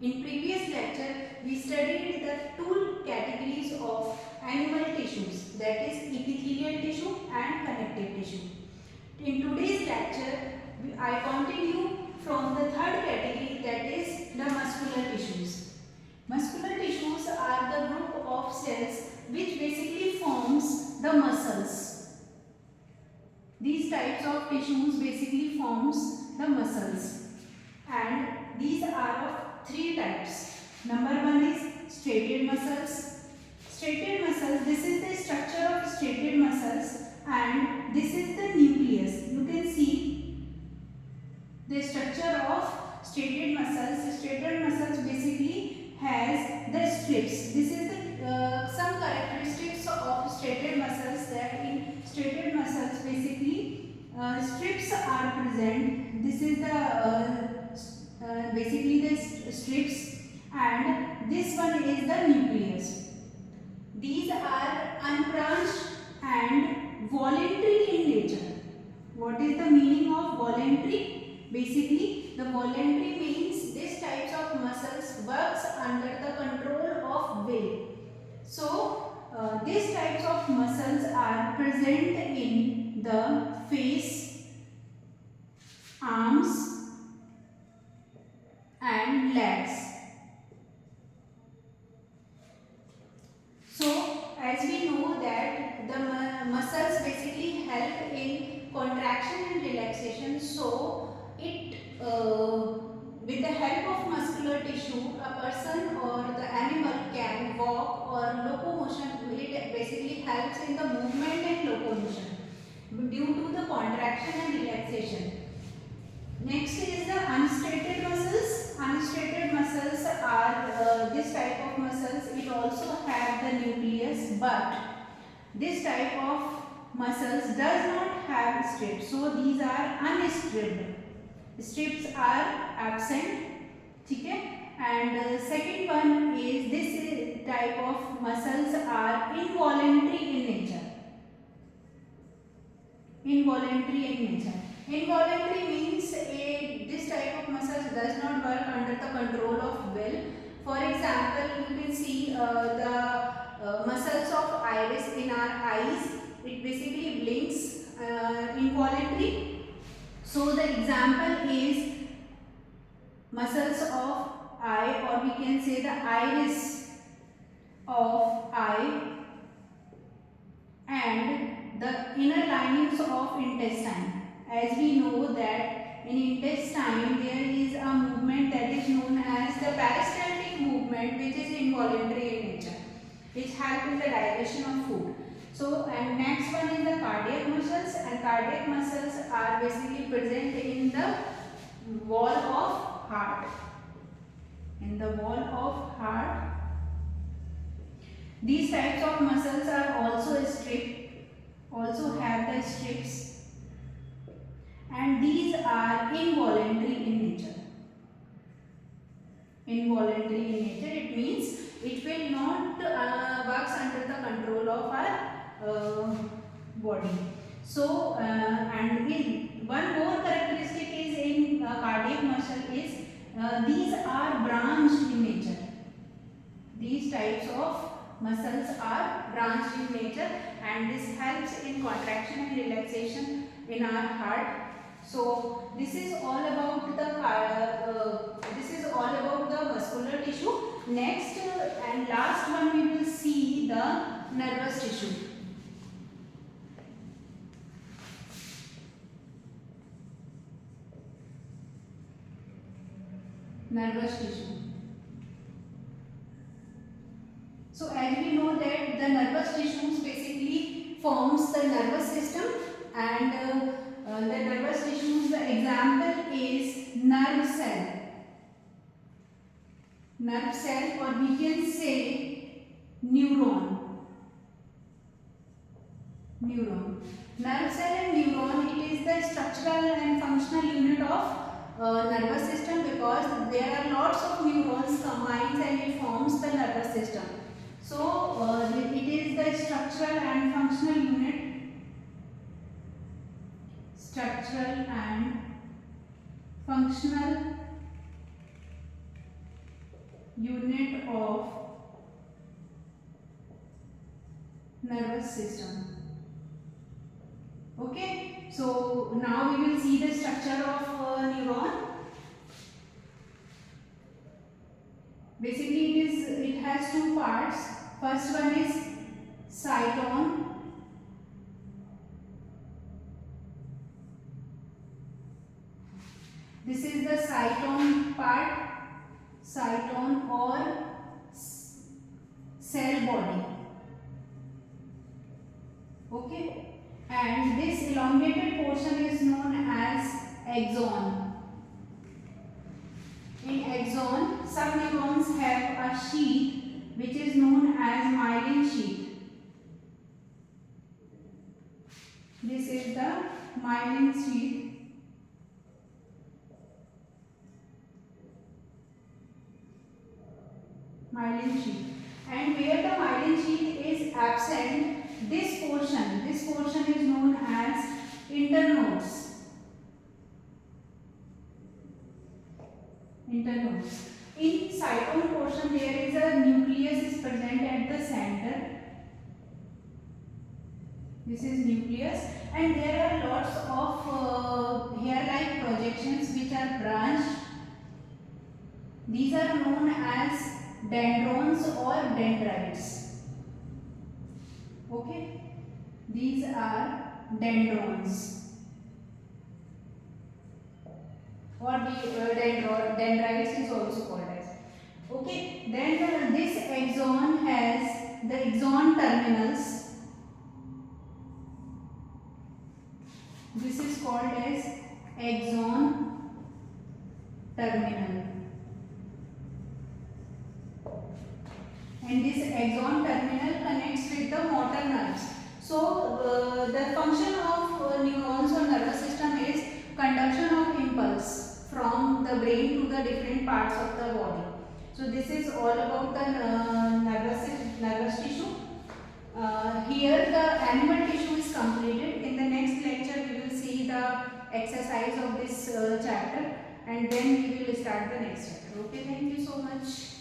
In previous lecture, we studied the two categories of animal tissues, that is epithelial tissue and connective tissue. In today's lecture, I continue from the third category, that is the muscular tissues. Muscular tissues are the group of cells which basically forms the muscles. These types of tissues basically forms the muscles, and these are of three types. Number one is striated muscles. Striated muscles, this is the structure of striated muscles and this is the nucleus. You can see the structure of striated muscles. Striated muscles basically has the strips. This is the some characteristics of striated muscles, that in striated muscles basically strips are present. This is the basically the strips, and this one is the nucleus. These are unbranched and voluntary in nature. What is the meaning of voluntary? Basically, the voluntary means these types of muscles works under the control of will. So, these types of muscles are present in the face, arms and legs. So, as we know that the muscles basically help in contraction and relaxation. So, it with the help of muscular tissue, a person or the animal can walk or locomotion. It basically helps in the movement and locomotion due to the contraction and relaxation. Next is the unstriated muscles. Unstriated muscles are this type of muscles. It also have the nucleus, but this type of muscles does not have strips. So these are unstripped. Strips are absent. Okay? And second one is this type of muscles are involuntary in nature. Involuntary in nature. Involuntary means this type of muscles does not work under the control of will. For example, you can see the muscles of iris in our eyes. It basically blinks involuntary. So the example is muscles of eye, or we can say the iris of eye and the inner linings of intestine. As we know that in intestine there is a movement that is known as the peristaltic movement, which is involuntary in nature, which help in the digestion of food. So, and next one is the cardiac muscles, and cardiac muscles are basically present in the wall of heart. In the wall of heart. These types of muscles are also stripped, also have the strips, and these are involuntary in nature. Involuntary in nature, it means it will not works under the control of our body. So, and in one more characteristic is in cardiac muscle is these are branched in nature. These types of muscles are branched in nature, and this helps in contraction and relaxation in our heart. So this is all about the muscular tissue. Next and last one, we will see the nervous tissue. Nervous tissue. So as we know that the nervous tissues basically forms the nervous system, and the nervous tissues, the example is nerve cell. Nerve cell, or we can say neuron. Neuron. Nerve cell and neuron, it is the structural and functional unit of nervous system, because there are lots of neurons combined and it forms the nervous system. So it is the structural and functional unit. Structural and functional of nervous system. Okay, so now we will see the structure of neuron. Basically it has two parts. First one is cyton. This is the cyton part, cyton or cell body. Okay, and this elongated portion is known as axon. In axon, some neurons have a sheath which is known as myelin sheath. This is the myelin sheath. Myelin sheath. And where the myelin sheath is absent, this portion is known as internodes. Internodes. In cyton portion, there is a nucleus is present at the center. This is nucleus, and there are lots of hair-like projections which are branched. These are known as dendrons or dendrites. Okay, these are dendrons. Or dendrites is also called as. Okay, then this axon has the axon terminals. This is called as axon terminal. And this axon terminal connects with the motor nerves. So the function of neurons or nervous system is conduction of impulse from the brain to the different parts of the body. So this is all about the nervous tissue. Here the animal tissue is completed. In the next lecture we will see the exercise of this chapter, and then we will start the next chapter. Okay, thank you so much.